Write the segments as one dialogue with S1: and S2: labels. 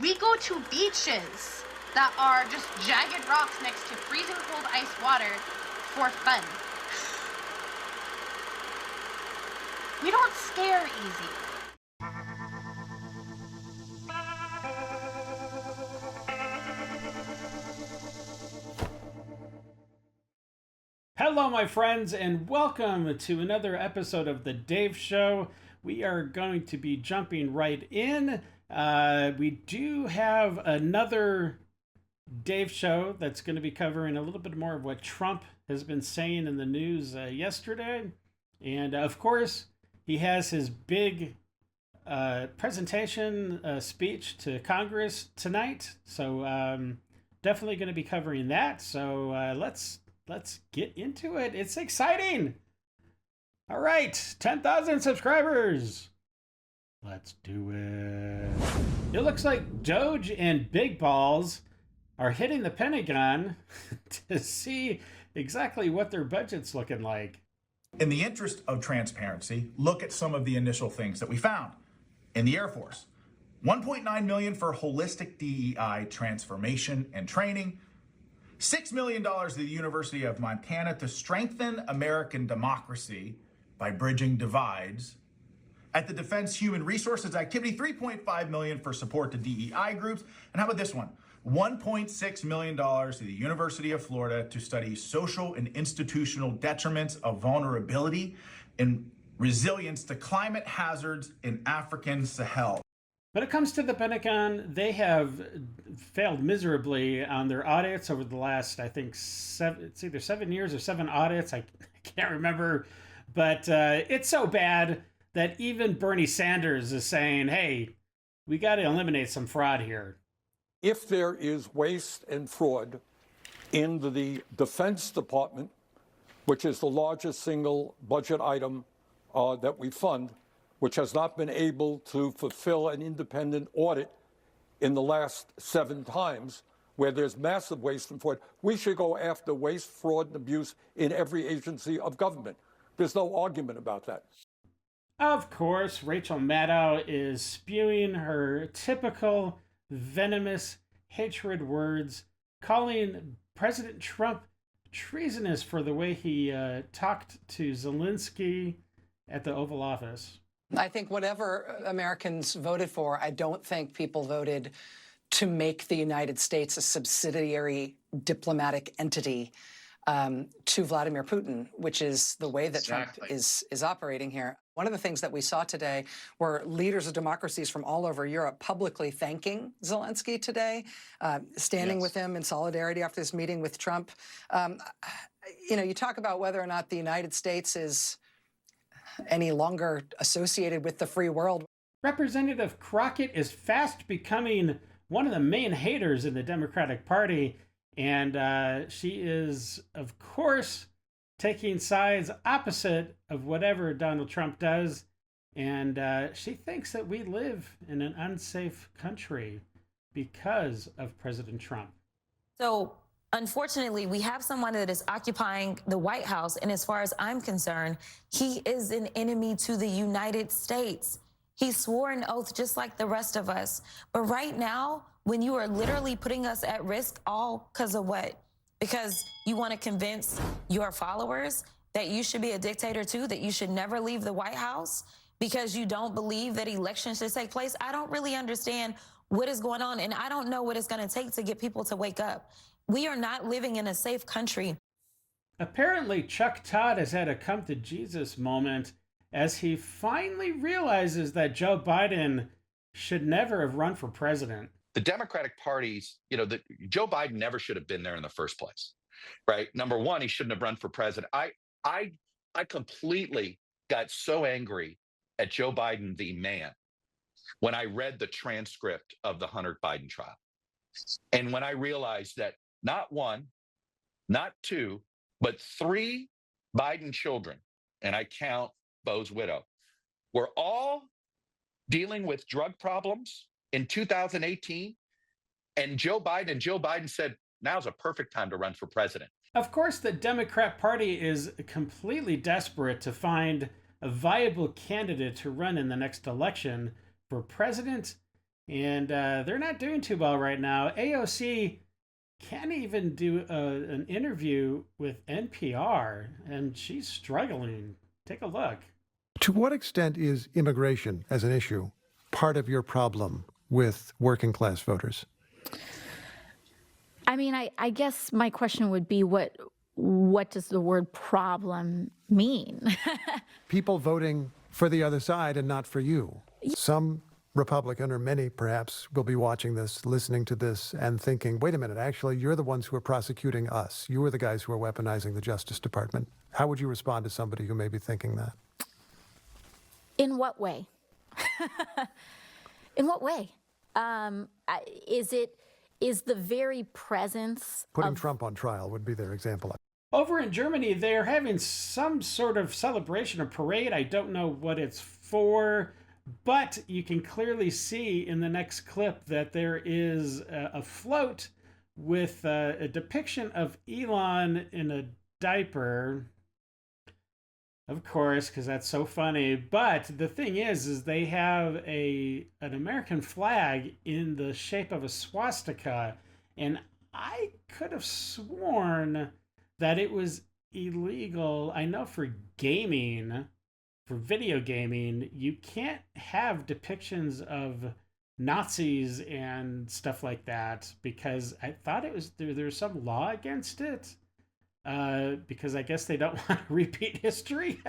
S1: We go to beaches that are just jagged rocks next to freezing cold ice water for fun. We don't scare easy.
S2: Hello, my friends, and welcome to another episode of The Dave Show. We are going to be jumping right in. We do have another Dave Show that's going to be covering a little bit more of what Trump has been saying in the news yesterday. And, of course, he has his big presentation speech to Congress tonight. So definitely going to be covering that. So let's get into it. It's exciting. All right, 10,000 subscribers. Let's do it. It looks like Doge and Big Balls are hitting the Pentagon to see exactly what their budget's looking like.
S3: In the interest of transparency, look at some of the initial things that we found. In the Air Force, $1.9 million for holistic DEI transformation and training, $6 million to the University of Montana to strengthen American democracy by bridging divides. At the Defense Human Resources Activity, $3.5 million for support to DEI groups. And how about this one? $1.6 million to the University of Florida to study social and institutional detriments of vulnerability and resilience to climate hazards in African Sahel.
S2: When it comes to the Pentagon, they have failed miserably on their audits over the last, I think, it's either 7 years or 7 audits. I can't remember. But it's so bad that even Bernie Sanders is saying, hey, we got to eliminate some fraud here.
S4: If there is waste and fraud in the Defense Department, which is the largest single budget item that we fund, which has not been able to fulfill an independent audit in the last 7 times, where there's massive waste and fraud, we should go after waste, fraud, and abuse in every agency of government. There's no argument about that.
S2: Of course, Rachel Maddow is spewing her typical venomous hatred words, calling President Trump treasonous for the way he talked to Zelensky at the Oval Office.
S5: I think whatever Americans voted for, I don't think people voted to make the United States a subsidiary diplomatic entity to Vladimir Putin, which is the way that Trump is operating here. One of the things that we saw today were leaders of democracies from all over Europe publicly thanking Zelensky today, standing with him in solidarity after this meeting with Trump. You talk about whether or not the United States is any longer associated with the free world.
S2: Representative Crockett is fast becoming one of the main haters in the Democratic Party, and she is, of course, taking sides opposite of whatever Donald Trump does, and she thinks that we live in an unsafe country because of President Trump.
S6: So, unfortunately, we have someone that is occupying the White House, and as far as I'm concerned, he is an enemy to the United States. He swore an oath just like the rest of us. But right now, when you are literally putting us at risk, all because of what? Because you want to convince your followers that you should be a dictator too, that you should never leave the White House because you don't believe that elections should take place. I don't really understand what is going on, and I don't know what it's going to take to get people to wake up. We are not living in a safe country.
S2: Apparently, Chuck Todd has had a come-to-Jesus moment as he finally realizes that Joe Biden should never have run for president.
S7: The Democratic Party's, Joe Biden never should have been there in the first place, right? Number one, he shouldn't have run for president. I completely got so angry at Joe Biden, the man, when I read the transcript of the Hunter Biden trial. And when I realized that not one, not two, but 3 Biden children, and I count Bo's widow, were all dealing with drug problems in 2018. And Joe Biden said, now's a perfect time to run for president.
S2: Of course, the Democrat Party is completely desperate to find a viable candidate to run in the next election for president And they're not doing too well right now. AOC can't even do an interview with NPR, and she's struggling. Take a look.
S8: To what extent is immigration as an issue part of your problem with working class voters?
S9: I mean, I guess my question would be what does the word problem mean?
S8: People voting for the other side and not for you. Some Republican, or many perhaps, will be watching this, listening to this, and thinking, wait a minute, actually, you're the ones who are prosecuting us. You are the guys who are weaponizing the Justice Department. How would you respond to somebody who may be thinking that?
S9: In what way? In what way? Is the very presence
S8: Putting
S9: of
S8: Trump on trial would be their example.
S2: Over in Germany, they're having some sort of celebration or parade. I don't know what it's for, but you can clearly see in the next clip that there is a float with a depiction of Elon in a diaper. Of course, because that's so funny. But the thing is they have an American flag in the shape of a swastika, and I could have sworn that it was illegal. I know for gaming, for video gaming, you can't have depictions of Nazis and stuff like that, because I thought it was there's some law against it. Because I guess they don't want to repeat history.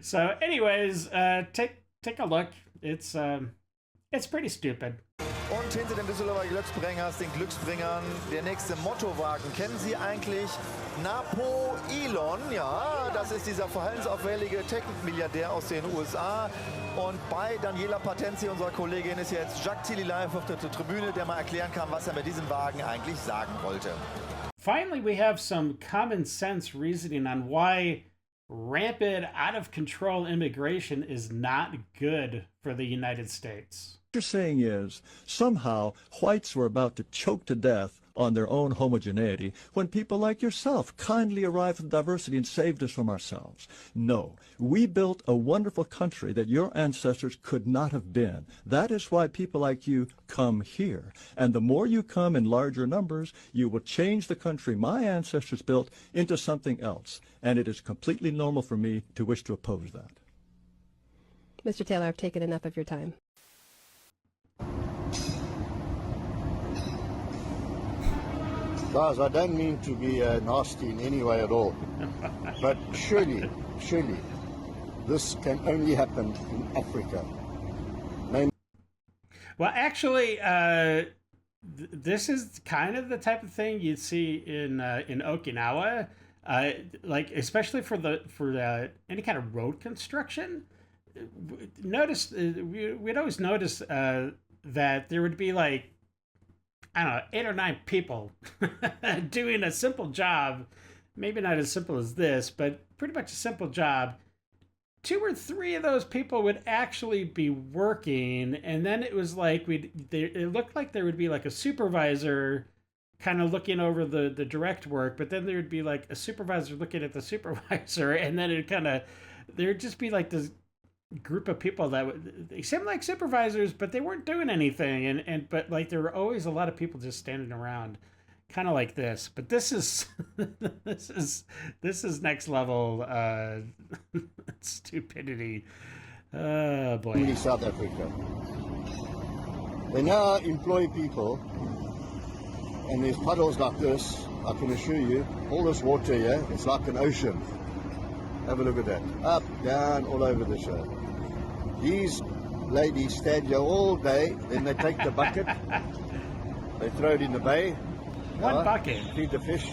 S2: So anyways, take a look. It's pretty stupid.
S10: Und hinter den Düsseldorfer Glücksbringers, den Glücksbringern, der nächste Mottowagen. Kennen Sie eigentlich Napo-Elon? Ja, das ist dieser verhaltensauffällige Tech-Milliardär aus den USA. Und bei Daniela Patenzi, unserer Kollegin, ist jetzt Jacques Tilly live auf der Tribüne, der mal erklären kann, was er mit diesem Wagen eigentlich sagen wollte.
S2: Finally, we have some common sense reasoning on why rampant, out of control immigration is not good for the United States.
S11: What you're saying is somehow whites were about to choke to death on their own homogeneity when people like yourself kindly arrived with diversity and saved us from ourselves. No, we built a wonderful country that your ancestors could not have been. That is why people like you come here. And the more you come in larger numbers, you will change the country my ancestors built into something else. And it is completely normal for me to wish to oppose that.
S12: Mr. Taylor, I've taken enough of your time.
S13: Guys, I don't mean to be nasty in any way at all, but surely, this can only happen in Africa.
S2: Well, actually, this is kind of the type of thing you'd see in Okinawa, like especially for any kind of road construction. Notice we'd always notice that there would be like, I don't know, 8 or 9 people doing a simple job, maybe not as simple as this, but pretty much a simple job. 2 or 3 of those people would actually be working, and then it was like it looked like there would be like a supervisor kind of looking over the direct work, but then there would be like a supervisor looking at the supervisor, and then there would just be like this group of people they seemed like supervisors, but they weren't doing anything, but like there were always a lot of people just standing around, kind of like this. But this is this is next level stupidity. Oh boy.
S13: In South Africa, they now employ people, and there's puddles like this. I can assure you, all this water here, it's like an ocean. Have a look at that. Up, down, all over the show. These ladies stand here all day, then they take the bucket, they throw it in the bay.
S2: One bucket.
S13: Feed the fish.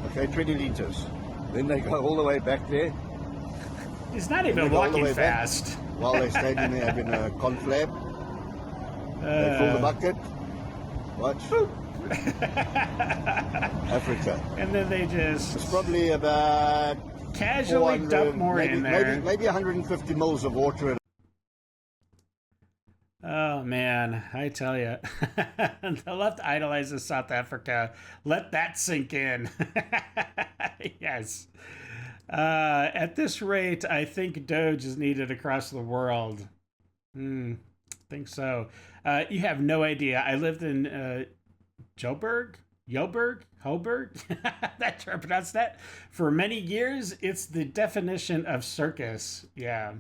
S13: Okay, 20 liters. Then they go all the way back there.
S2: He's not even walking fast.
S13: While they're standing there having a conflab. They fill the bucket. Watch. Africa.
S2: And then they just...
S13: It's probably about...
S2: casually dump more in there.
S13: Maybe 150 mils of water.
S2: Oh, man. I tell you. The left idolizes South Africa. Let that sink in. Yes. At this rate, I think Doge is needed across the world. think so. You have no idea. I lived in Joburg, Hoburg, that's how I pronounce that. For many years, it's the definition of circus. Yeah.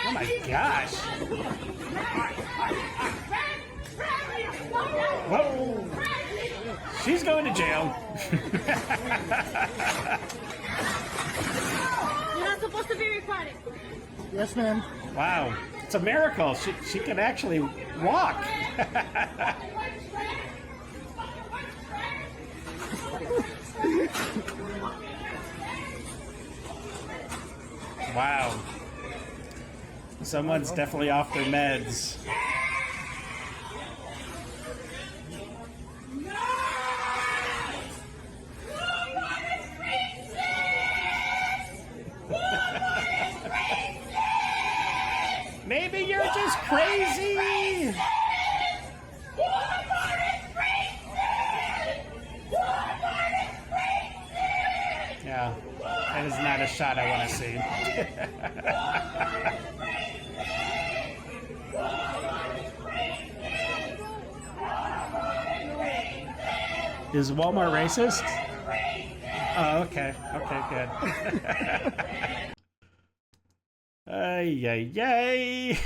S2: Oh my gosh. Whoa. She's going to jail.
S14: You're not supposed to be recording.
S13: Yes, ma'am.
S2: Wow. It's a miracle. She can actually walk. Wow. Someone's definitely off their meds. Maybe you're just crazy. Yeah, that is not a shot I want to see. Is Walmart racist? Oh, okay. Okay, good. Yay.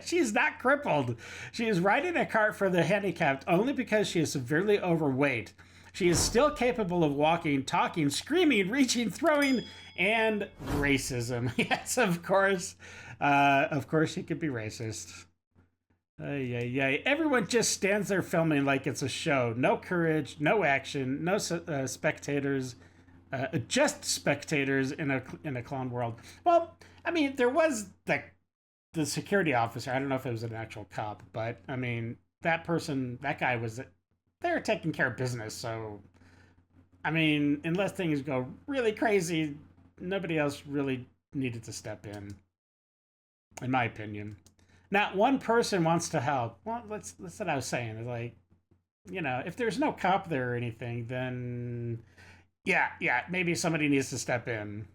S2: She's not crippled. She is riding a cart for the handicapped only because she is severely overweight. She is still capable of walking, talking, screaming, reaching, throwing, and racism. Yes, of course. Of course she could be racist. Everyone just stands there filming like it's a show. No courage, no action, no spectators. Just spectators in a clown world. Well, I mean, there was the security officer. I don't know if it was an actual cop, but I mean, that guy was, they were taking care of business. So, I mean, unless things go really crazy, nobody else really needed to step in my opinion. Not one person wants to help. Well, that's what I was saying. It's like, you know, if there's no cop there or anything, then yeah, maybe somebody needs to step in.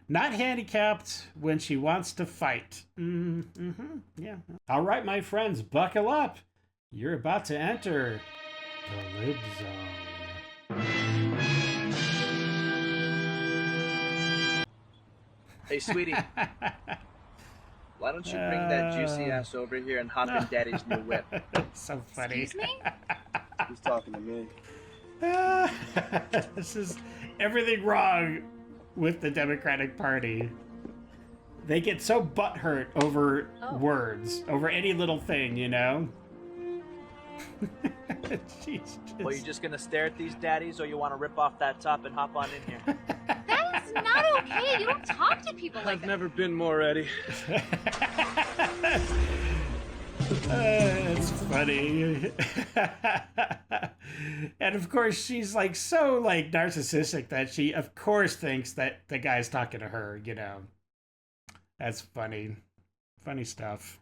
S2: Not handicapped when she wants to fight. Yeah. All right, my friends, buckle up. You're about to enter the lib zone.
S15: Hey, sweetie. Why don't you bring that juicy ass over here and hop in Daddy's new whip?
S2: So funny.
S14: Excuse me?
S13: He's talking to me.
S2: This is everything wrong with the Democratic Party. They get so butthurt over words, over any little thing, you know?
S15: Well, you just gonna stare at these daddies, or you want to rip off that top and hop on in here?
S14: That is not okay. You don't talk to people like that.
S15: I've never been more ready.
S2: It's funny. And of course, she's like so like narcissistic that she of course thinks that the guy's talking to her, you know. That's funny. Funny stuff.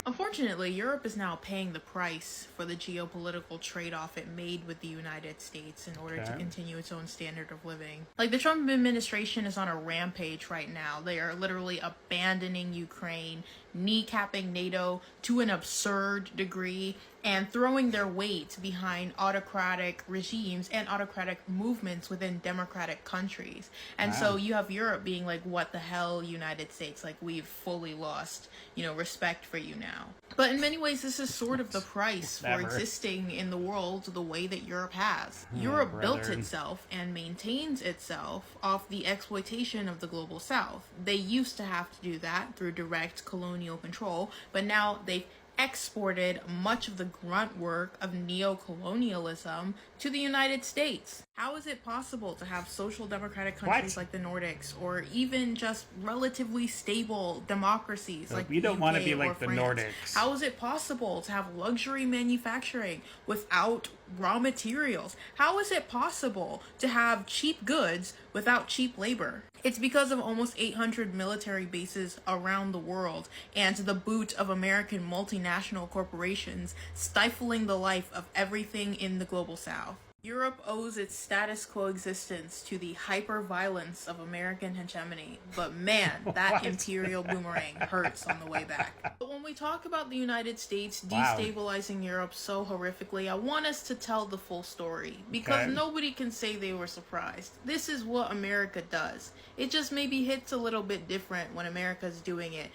S16: Unfortunately, Europe is now paying the price for the geopolitical trade-off it made with the United States in order to continue its own standard of living. Like, the Trump administration is on a rampage right now. They are literally abandoning Ukraine, kneecapping NATO to an absurd degree, and throwing their weight behind autocratic regimes and autocratic movements within democratic countries. And so you have Europe being like, what the hell, United States? Like, we've fully lost, you know, respect for you now. But in many ways, this is sort of the price for existing in the world the way that Europe has. Europe built itself and maintains itself off the exploitation of the global south. They used to have to do that through direct colonial control, but now they've exported much of the grunt work of neo-colonialism to the United States. How is it possible to have social democratic countries like the Nordics, or even just relatively stable democracies like
S2: we don't want to
S16: UK
S2: be like
S16: or
S2: the
S16: France?
S2: Nordics.
S16: How is it possible to have luxury manufacturing without raw materials. How is it possible to have cheap goods without cheap labor? It's because of almost 800 military bases around the world and the boot of American multinational corporations stifling the life of everything in the global south. Europe owes its status quo existence to the hyper-violence of American hegemony, but man, that imperial boomerang hurts on the way back. But when we talk about the United States destabilizing Europe so horrifically, I want us to tell the full story, because nobody can say they were surprised. This is what America does. It just maybe hits a little bit different when America's doing it.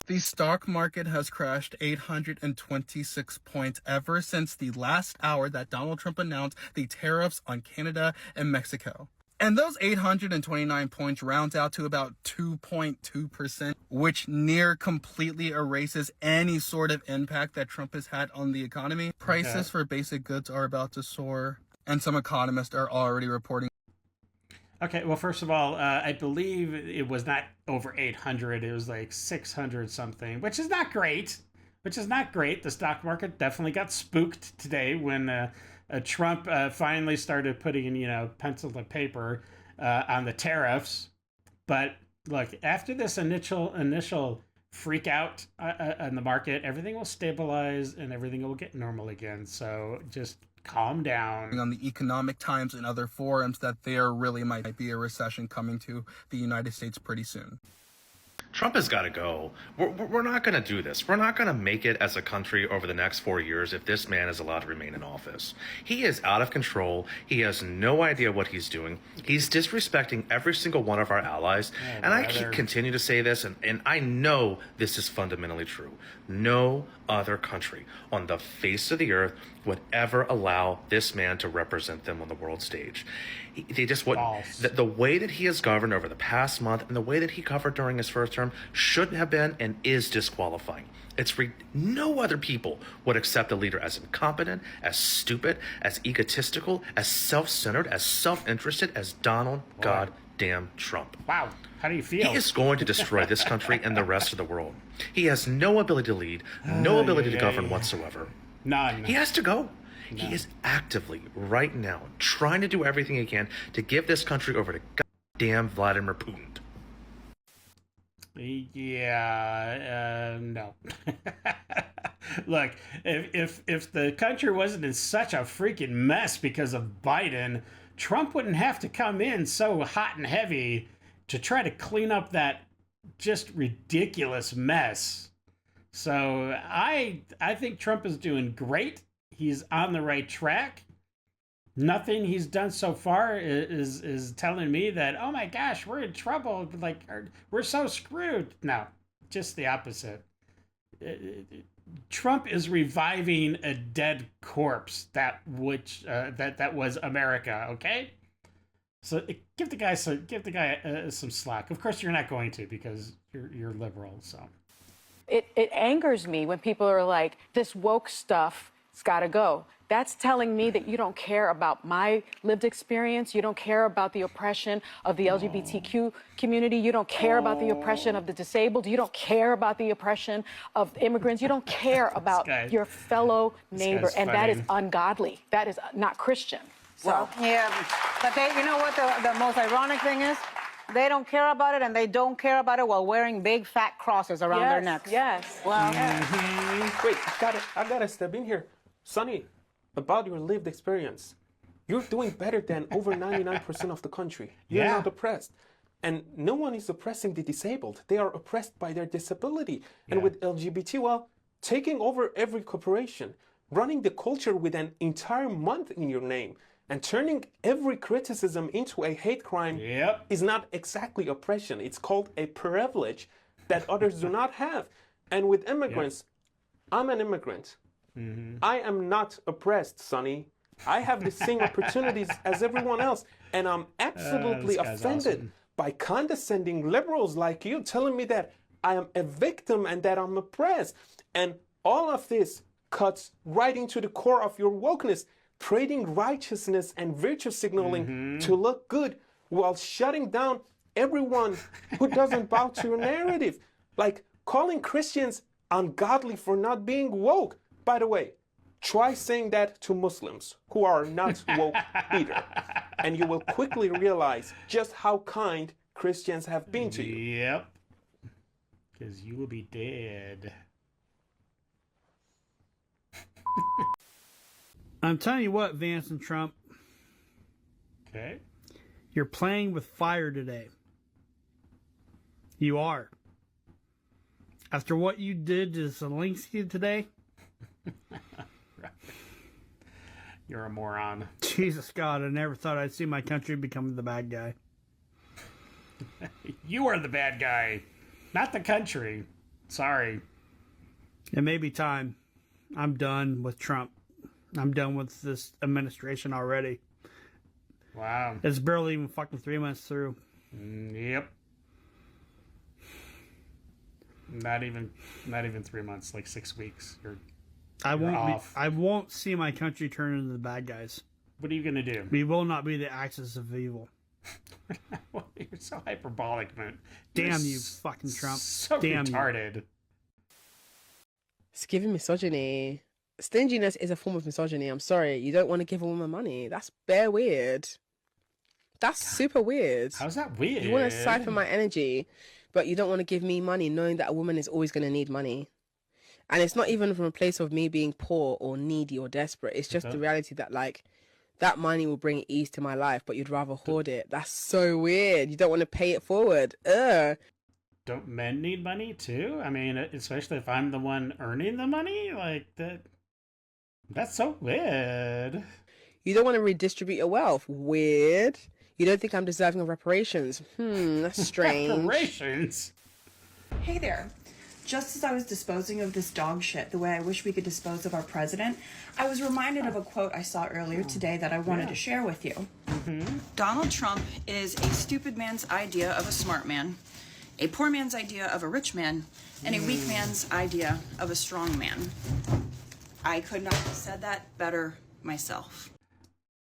S17: The stock market has crashed 826 points ever since the last hour that Donald Trump announced the tariffs on Canada and Mexico. And those 829 points rounds out to about 2.2%, which near completely erases any sort of impact that Trump has had on the economy. Prices for basic goods are about to soar, and some economists are already reporting.
S2: Okay, well, first of all, I believe it was not over 800. It was like 600 something, which is not great. The stock market definitely got spooked today when Trump finally started putting, pencil to paper on the tariffs. But look, after this initial freak out on the market, everything will stabilize and everything will get normal again. So just calm down.
S17: On the Economic Times and other forums that there really might be a recession coming to the United States pretty soon.
S18: Trump has got to go. We're not going to do this. We're not going to make it as a country over the next 4 years if this man is allowed to remain in office. He is out of control. He has no idea what he's doing. He's disrespecting every single one of our allies. And I keep continue to say this, and I know this is fundamentally true. No other country on the face of the earth would ever allow this man to represent them on the world stage. They just wouldn't. The way that he has governed over the past month and the way that he covered during his first term shouldn't have been and is disqualifying. No other people would accept a leader as incompetent, as stupid, as egotistical, as self-centered, as self-interested as Donald goddamn Trump.
S2: Wow. How do you feel?
S18: He is going to destroy this country and the rest of the world. He has no ability to lead, no ability to govern whatsoever.
S2: None.
S18: He has to go. No. He is actively, right now, trying to do everything he can to give this country over to goddamn Vladimir Putin.
S2: Yeah, no. Look, if the country wasn't in such a freaking mess because of Biden, Trump wouldn't have to come in so hot and heavy to try to clean up that just ridiculous mess. So I think Trump is doing great. He's on the right track. Nothing he's done so far is telling me that, oh my gosh, we're in trouble. Like, we're so screwed. No, just the opposite. Trump is reviving a dead corpse that was America. Okay, so give the guy some slack. Of course, you're not going to because you're liberal. So
S19: it angers me when people are like, this woke stuff. It's got to go. That's telling me that you don't care about my lived experience. You don't care about the oppression of the LGBTQ community. You don't care about the oppression of the disabled. You don't care about the oppression of immigrants. You don't care about your fellow neighbor. And that is ungodly. That is not Christian. So.
S20: Well, yeah, but you know what the most ironic thing is? They don't care about it, and they don't care about it while wearing big fat crosses around their necks.
S19: Yes.
S20: Well.
S21: Wait, I gotta step in here. Sonny, about your lived experience, you're doing better than over 99% of the country. You're not oppressed. And no one is oppressing the disabled. They are oppressed by their disability. And with LGBT, well, taking over every corporation, running the culture with an entire month in your name, and turning every criticism into a hate crime is not exactly oppression. It's called a privilege that others do not have. And with immigrants, I'm an immigrant. Mm-hmm. I am not oppressed, Sonny. I have the same opportunities as everyone else. And I'm absolutely offended by condescending liberals like you telling me that I am a victim and that I'm oppressed. And all of this cuts right into the core of your wokeness, trading righteousness and virtue signaling to look good while shutting down everyone who doesn't bow to your narrative. Like calling Christians ungodly for not being woke. By the way, Try saying that to Muslims who are not woke either, and you will quickly realize just how kind Christians have been to you.
S2: Yep. Because you will be dead.
S1: I'm telling you what, Vance and Trump.
S2: Okay.
S1: You're playing with fire today. You are. After what you did to Zelensky today.
S2: You're a moron.
S1: Jesus God, I never thought I'd see my country become the bad guy.
S2: You are the bad guy, not the country. Sorry.
S1: It may be time. I'm done with Trump. I'm done with this administration already.
S2: Wow.
S1: It's barely even fucking 3 months through.
S2: Yep. Not even 3 months, like 6 weeks.
S1: I won't see my country turn into the bad guys.
S2: What are you gonna do?
S1: We will not be the axis of evil.
S2: You're so hyperbolic, man.
S1: Damn you, fucking Trump.
S2: So
S1: Damn
S2: retarded.
S1: You.
S12: It's giving misogyny. Stinginess is a form of misogyny. I'm sorry. You don't want to give a woman money. That's bare weird. That's super weird.
S2: How's that weird?
S12: You want to siphon my energy, but you don't want to give me money, knowing that a woman is always going to need money. And it's not even from a place of me being poor or needy or desperate. It's just the reality that, like, that money will bring ease to my life, but you'd rather hoard it. That's so weird. You don't want to pay it forward. Ugh.
S2: Don't men need money too? I mean, especially if I'm the one earning the money? Like, that's so weird.
S12: You don't want to redistribute your wealth. Weird. You don't think I'm deserving of reparations. That's strange.
S2: Reparations?
S22: Hey there. Just as I was disposing of this dog shit the way I wish we could dispose of our president, I was reminded of a quote I saw earlier today that I wanted to share with you. Donald Trump is a stupid man's idea of a smart man, a poor man's idea of a rich man, and a weak man's idea of a strong man. I could not have said that better myself.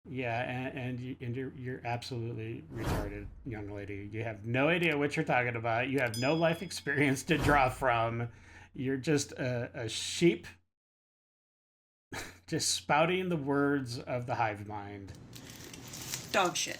S2: Yeah, and you're absolutely retarded, young lady. You have no idea what you're talking about. You have no life experience to draw from. You're just a sheep, just spouting the words of the hive mind.
S22: Dog shit.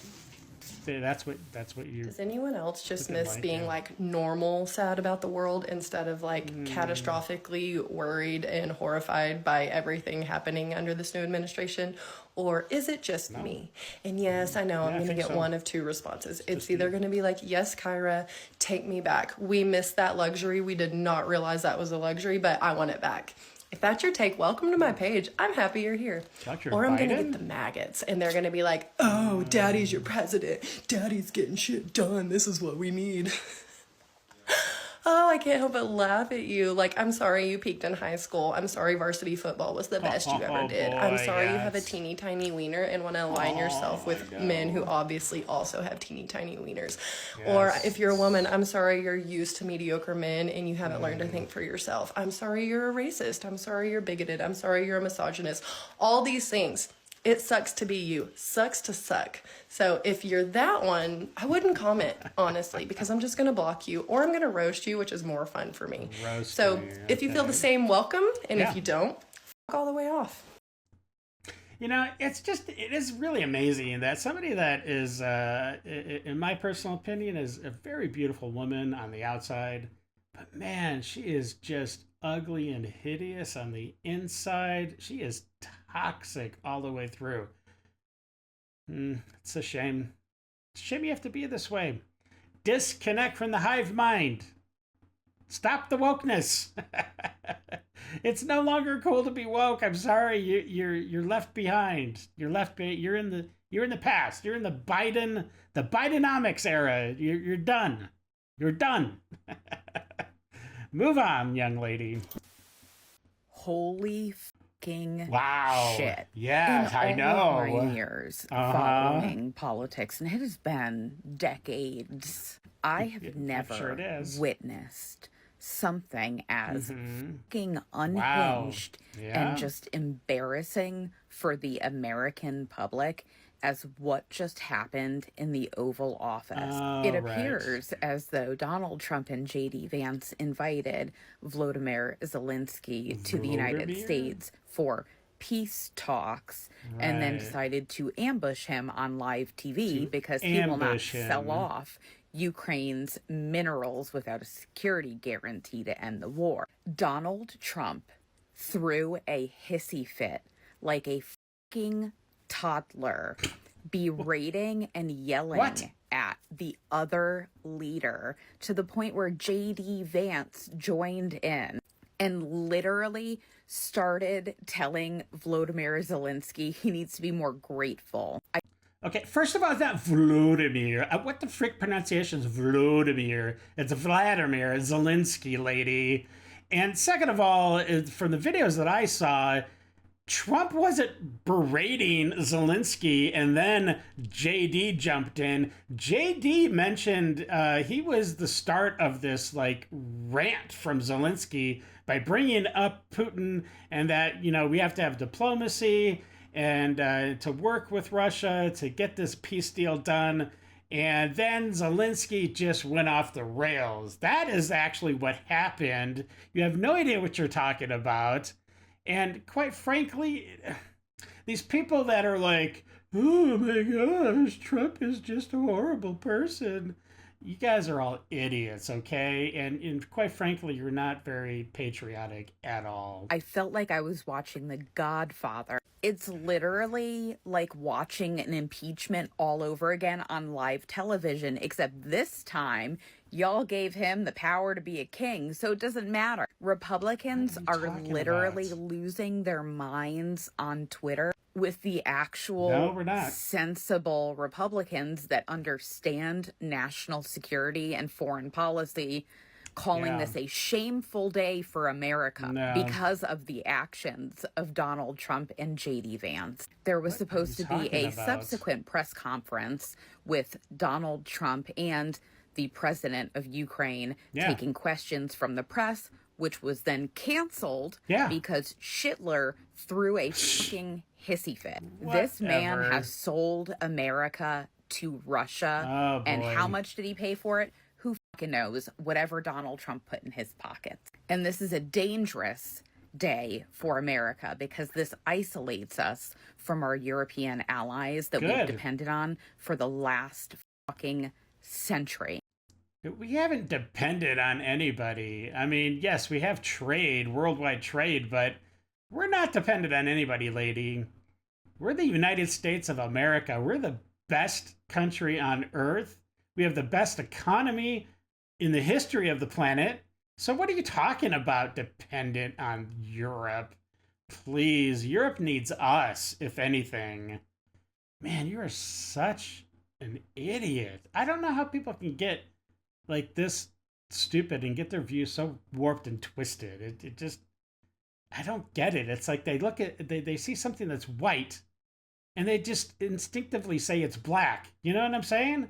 S2: That's what you.
S23: Does anyone else just
S2: looking
S23: miss
S2: like,
S23: being
S2: yeah.
S23: like normal sad about the world instead of like catastrophically worried and horrified by everything happening under this new administration? Or is it just me? And yes, I know I'm going to get one of two responses. It's either going to be like, yes, Kyra, take me back. We missed that luxury. We did not realize that was a luxury, but I want it back. If that's your take, welcome to my page. I'm happy you're here. Or I'm going to get the maggots, and they're going to be like, oh, daddy's your president. Daddy's getting shit done. This is what we need. Oh, I can't help but laugh at you. Like, I'm sorry you peaked in high school. I'm sorry varsity football was the best you ever did. I'm sorry you have a teeny tiny wiener and want to align yourself with men who obviously also have teeny tiny wieners. Or if you're a woman, I'm sorry you're used to mediocre men and you haven't learned to think for yourself. I'm sorry you're a racist. I'm sorry you're bigoted. I'm sorry you're a misogynist. All these things. It sucks to be you. Sucks to suck. So if you're that one, I wouldn't comment, honestly, because I'm just going to block you or I'm going to roast you, which is more fun for me. So if you feel the same, welcome. And if you don't, fuck all the way off.
S2: You know, it is really amazing that somebody that is, in my personal opinion, is a very beautiful woman on the outside. But man, she is just ugly and hideous on the inside. She is toxic all the way through. It's a shame. It's a shame you have to be this way. Disconnect from the hive mind. Stop the wokeness. It's no longer cool to be woke. I'm sorry, you're left behind. You're in the past. You're in the Bidenomics era. You're done. You're done. Move on, young lady.
S24: Holy fucking
S2: wow.
S24: shit.
S2: Yeah, I know.
S24: All of my years following politics, and it has been decades, I have never witnessed something as fucking unhinged and just embarrassing for the American public as what just happened in the Oval Office. It appears as though Donald Trump and J.D. Vance invited Volodymyr Zelensky to the United States for peace talks and then
S2: Right.
S24: decided to ambush him on live TV because he will not
S2: ambush him.
S24: sell off Ukraine's minerals without a security guarantee to end the war. Donald Trump threw a hissy fit like a fucking toddler, berating and yelling
S2: What?
S24: at the other leader to the point where JD Vance joined in and literally started telling Volodymyr Zelensky he needs to be more grateful.
S2: Okay, first of all, it's not Vladimir. What the frick pronunciation is Vladimir? It's Vladimir Zelensky, lady. And second of all, from the videos that I saw, Trump wasn't berating Zelensky and then JD jumped in. JD mentioned he was the start of this like rant from Zelensky by bringing up Putin and that, you know, we have to have diplomacy and to work with Russia to get this peace deal done. And then Zelensky just went off the rails. That is actually what happened. You have no idea what you're talking about. And quite frankly, these people that are like, oh my gosh, Trump is just a horrible person. You guys are all idiots, okay? And quite frankly, you're not very patriotic at all.
S24: I felt like I was watching The Godfather. It's literally like watching an impeachment all over again on live television, except this time y'all gave him the power to be a king, so it doesn't matter. Republicans are literally losing their minds on Twitter with the actual
S2: No, we're not.
S24: sensible Republicans that understand national security and foreign policy, calling this a shameful day for America because of the actions of Donald Trump and JD Vance. There was supposed to be a subsequent press conference with Donald Trump and the president of Ukraine taking questions from the press, which was then canceled because Schittler threw a fucking hissy fit. This man
S2: Whatever.
S24: has sold America to Russia.
S2: Oh,
S24: and
S2: boy.
S24: how much did he pay for it? Who fucking knows? Whatever Donald Trump put in his pockets. And this is a dangerous day for America because this isolates us from our European allies that we've
S2: Good.
S24: depended on for the last fucking century.
S2: We haven't depended on anybody. I mean, yes, we have trade, worldwide trade, but we're not dependent on anybody, lady. We're the United States of America. We're the best country on earth. We have the best economy in the history of the planet. So what are you talking about dependent on Europe? Please, Europe needs us, if anything. Man, you are such an idiot. I don't know how people can get like this stupid and get their views so warped and twisted. It just, I don't get it. It's like they look at, they see something that's white and they just instinctively say it's black. You know what I'm saying?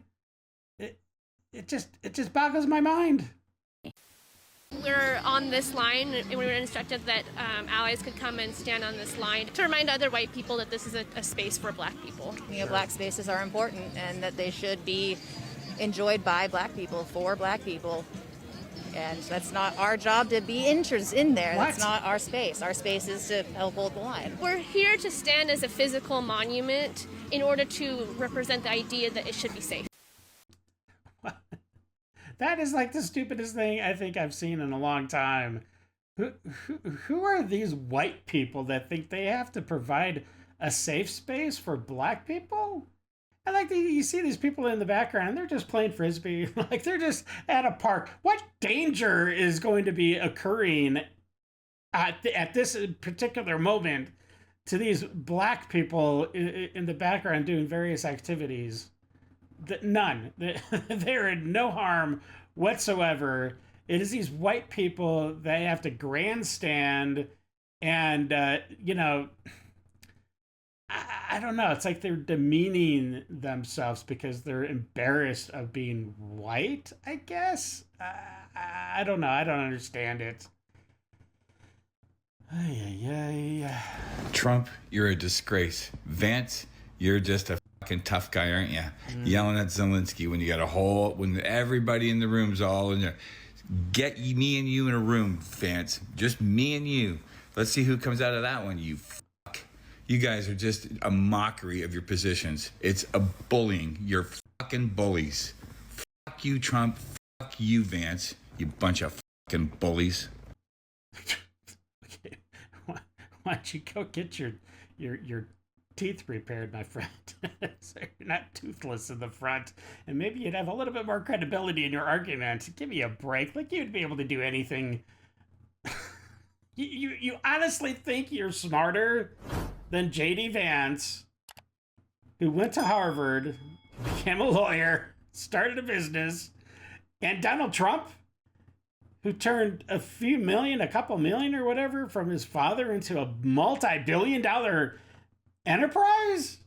S2: It just boggles my mind.
S3: We're on this line, and we were instructed that allies could come and stand on this line to remind other white people that this is a space for black people.
S4: You know, black spaces are important and that they should be enjoyed by black people, for black people. And that's not our job to be interested in there.
S3: What?
S4: That's not our space. Our space is to help hold the line.
S3: We're here to stand as a physical monument in order to represent the idea that it should be safe.
S2: That is like the stupidest thing I think I've seen in a long time. Who are these white people that think they have to provide a safe space for black people? And like you see these people in the background, and they're just playing frisbee, like they're just at a park. What danger is going to be occurring at this particular moment to these black people in the background doing various activities? None. They're in no harm whatsoever. It is these white people that have to grandstand and, you know, I don't know. It's like they're demeaning themselves because they're embarrassed of being white, I guess. I don't know. I don't understand it.
S5: Trump, you're a disgrace. Vance, you're just a fucking tough guy, aren't you? Yelling at Zelensky when you got when everybody in the room's all in there. Get me and you in a room, Vance. Just me and you. Let's see who comes out of that one, you fuck. You guys are just a mockery of your positions. It's a bullying. You're fucking bullies. Fuck you, Trump. Fuck you, Vance. You bunch of fucking bullies.
S2: Okay. Why don't you go get your teeth repaired, my friend? So you're not toothless in the front, and maybe you'd have a little bit more credibility in your argument. Give me a break. Like, you'd be able to do anything. You honestly think you're smarter than J.D. Vance, who went to Harvard, became a lawyer, started a business, and Donald Trump, who turned a couple million or whatever from his father into a multi-billion-dollar enterprise?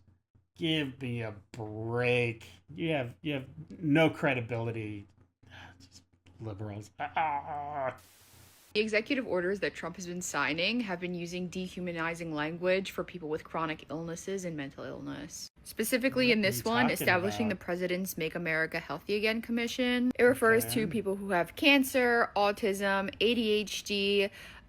S2: Give me a break. You have no credibility. Just liberals.
S6: The executive orders that Trump has been signing have been using dehumanizing language for people with chronic illnesses and mental illness. Specifically in this one, establishing the president's Make America Healthy Again Commission. It refers to people who have cancer, autism, ADHD,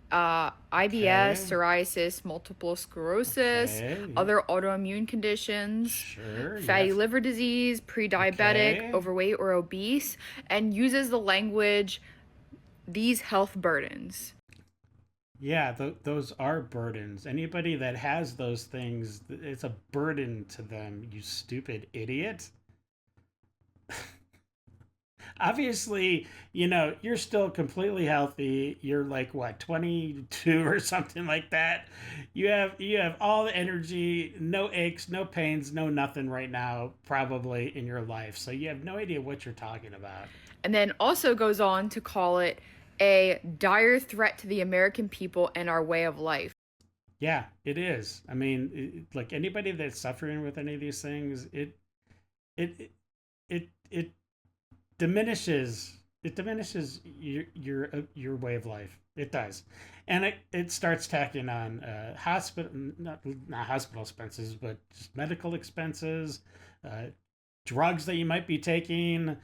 S6: IBS, psoriasis, multiple sclerosis, other autoimmune conditions, fatty liver disease, pre-diabetic, overweight, or obese, and uses the language, these health burdens.
S2: Yeah, those are burdens. Anybody that has those things, it's a burden to them, you stupid idiot. Obviously, you're still completely healthy. You're like, what, 22 or something like that? You have all the energy, no aches, no pains, no nothing right now, probably, in your life. So you have no idea what you're talking about.
S6: And then also goes on to call it a dire threat to the American people and our way of life.
S2: Yeah, it is. I mean, like, anybody that's suffering with any of these things, it diminishes your way of life. It does. And it starts tacking on not hospital expenses, but just medical expenses, drugs that you might be taking.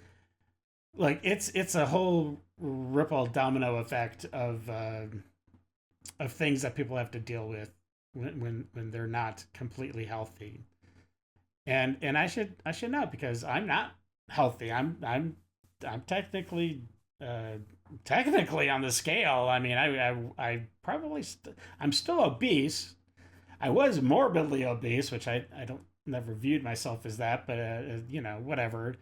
S2: Like, it's a whole ripple domino effect of things that people have to deal with when they're not completely healthy. And I should know, because I'm not healthy. I'm technically on the scale. I mean, I probably I'm still obese. I was morbidly obese, which I don't never viewed myself as that, but whatever.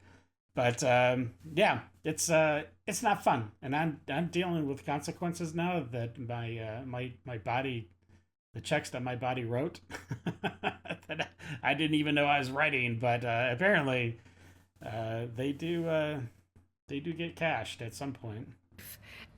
S2: But yeah, it's not fun, and I'm dealing with consequences now that my body, the checks that my body wrote, that I didn't even know I was writing, but apparently they do get cashed at some point.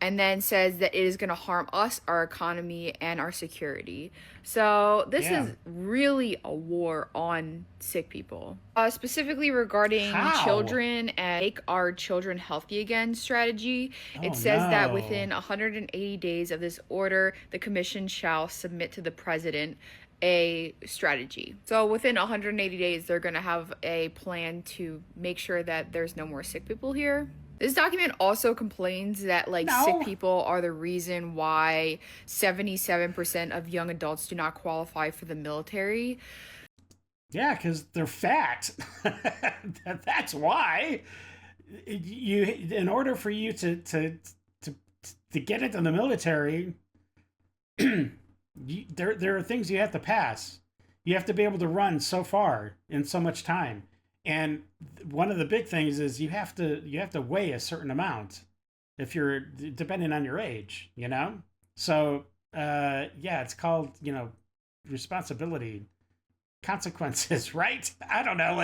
S6: And then says that it is going to harm us, our economy, and our security. So this is really a war on sick people. Specifically regarding children and Make Our Children Healthy Again strategy, it says that within 180 days of this order, the commission shall submit to the president a strategy. So within 180 days, they're going to have a plan to make sure that there's no more sick people here. This document also complains that sick people are the reason why 77% of young adults do not qualify for the military.
S2: Yeah, because they're fat. That's why. In order for you to get into the military, there are things you have to pass. You have to be able to run so far in so much time. And one of the big things is you have to weigh a certain amount if you're, depending on your age, So it's called, responsibility, consequences, right? I don't know,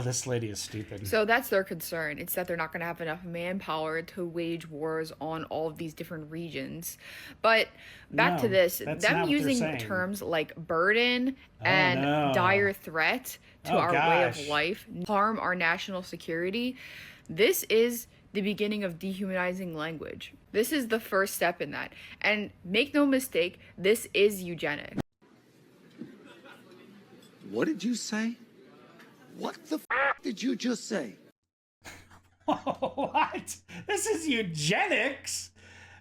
S2: this lady is stupid.
S6: So that's their concern. It's that they're not going to have enough manpower to wage wars on all of these different regions. But back to this, them using terms like burden and dire threat to our way of life, harm our national security. This is the beginning of dehumanizing language. This is the first step in that. And make no mistake, this is eugenics.
S7: What did you say? What the f*** did you just say?
S2: What? This is eugenics?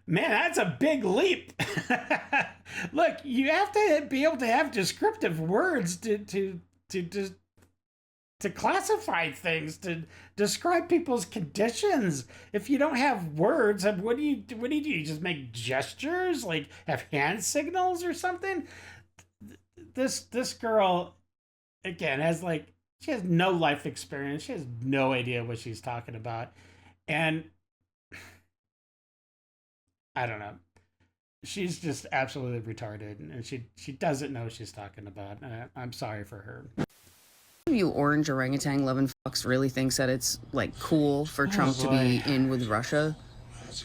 S2: Man, that's a big leap. Look, you have to be able to have descriptive words to classify things, to describe people's conditions. If you don't have words, what do you do? You just make gestures, like have hand signals or something? This girl, again, she has no life experience. She has no idea what she's talking about. And I don't know. She's just absolutely retarded, and she doesn't know what she's talking about. I'm sorry for her.
S8: You orange orangutan loving fucks really thinks that it's like cool for Trump to be in with Russia.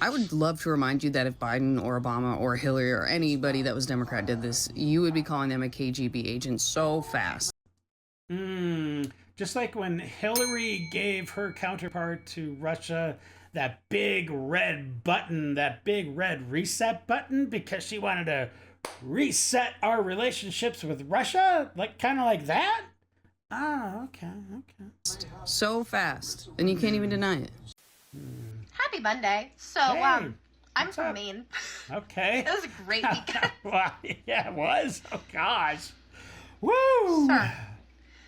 S8: I would love to remind you that if Biden or Obama or Hillary or anybody that was Democrat did this, you would be calling them a KGB agent so fast.
S2: Just like when Hillary gave her counterpart to Russia that big red button, that big red reset button, because she wanted to reset our relationships with Russia, kind of like that. Oh, okay.
S8: So fast, and you can't even deny it.
S9: Happy Monday. So,
S2: Hey,
S9: I'm from Maine.
S2: Okay.
S9: It was a great weekend.
S2: Well, yeah, it was. Oh, gosh. Woo!
S9: Sir,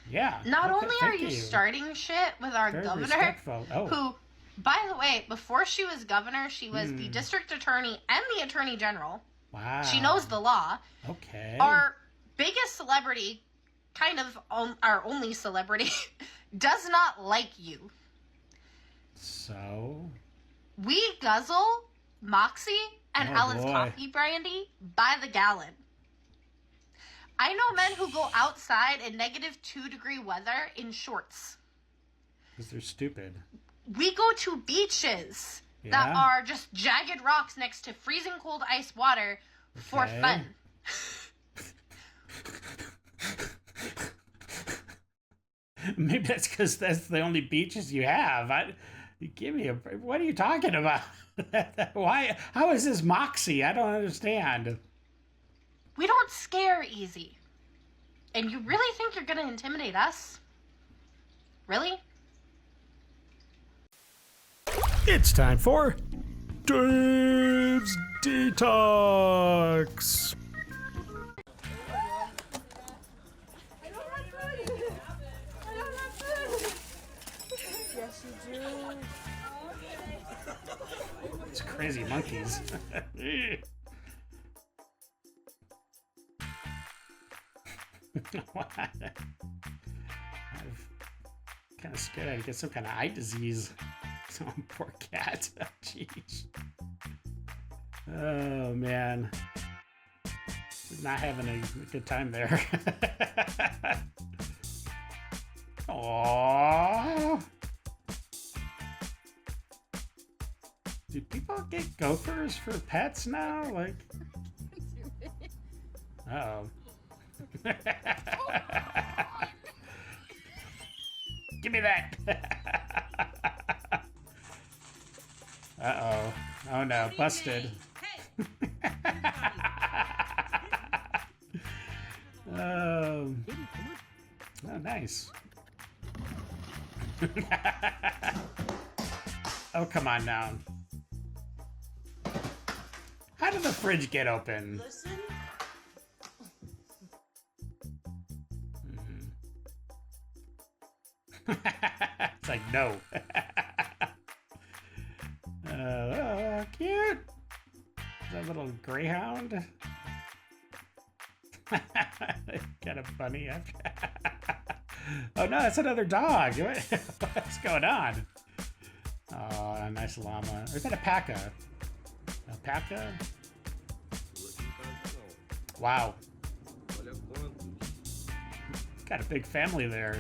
S2: yeah.
S9: not
S2: okay,
S9: only are
S2: thank
S9: you starting shit with our
S2: Very
S9: governor,
S2: respectful. Oh.
S9: who, by the way, before she was governor, she was the district attorney and the attorney general.
S2: Wow.
S9: She knows the law.
S2: Okay.
S9: Our biggest celebrity, kind of our only celebrity, does not like you.
S2: So?
S9: We guzzle Moxie and
S2: Oh,
S9: Helen's
S2: boy.
S9: coffee brandy by the gallon. I know men who go outside in -2-degree weather in shorts.
S2: Because they're stupid.
S9: We go to beaches that
S2: Yeah?
S9: are just jagged rocks next to freezing cold ice water for
S2: Okay.
S9: fun.
S2: Maybe that's because that's the only beaches you have. Give me a. What are you talking about? Why? How is this Moxie? I don't understand.
S9: We don't scare easy. And you really think you're gonna intimidate us? Really?
S2: It's time for Dave's Detox.
S6: Yes, you do.
S2: It's crazy monkeys. What? I'm kind of scared I'd get some kind of eye disease. Some poor cat. Jeez. Oh man. Not having a good time there. Aww. Do people get gophers for pets now? Like. Uh-oh. Give me that. Uh-oh. Oh no, busted. Oh, nice. Oh, come on now. How did the fridge get open? It's like, no. Oh, cute. Is that a little greyhound? Got a bunny after. Oh no, that's another dog. What's going on? Oh, a nice llama. Or is that a paca? Alpaca? Wow. Got a big family there.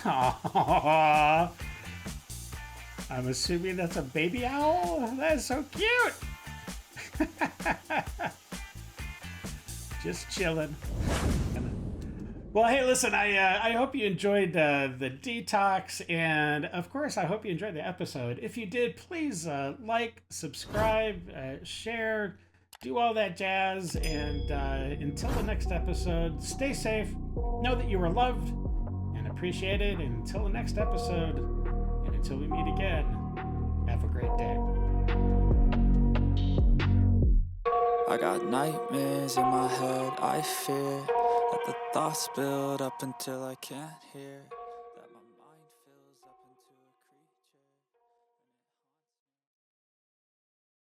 S2: Aww. I'm assuming that's a baby owl? That's so cute! Just chilling. Well, hey, listen, I hope you enjoyed the detox, and of course, I hope you enjoyed the episode. If you did, please like, subscribe, share, do all that jazz, and until the next episode, stay safe, know that you are loved and appreciated, and until the next episode, and until we meet again, have a great day.
S10: I got nightmares in my head, I fear that the thoughts build up until I can't hear.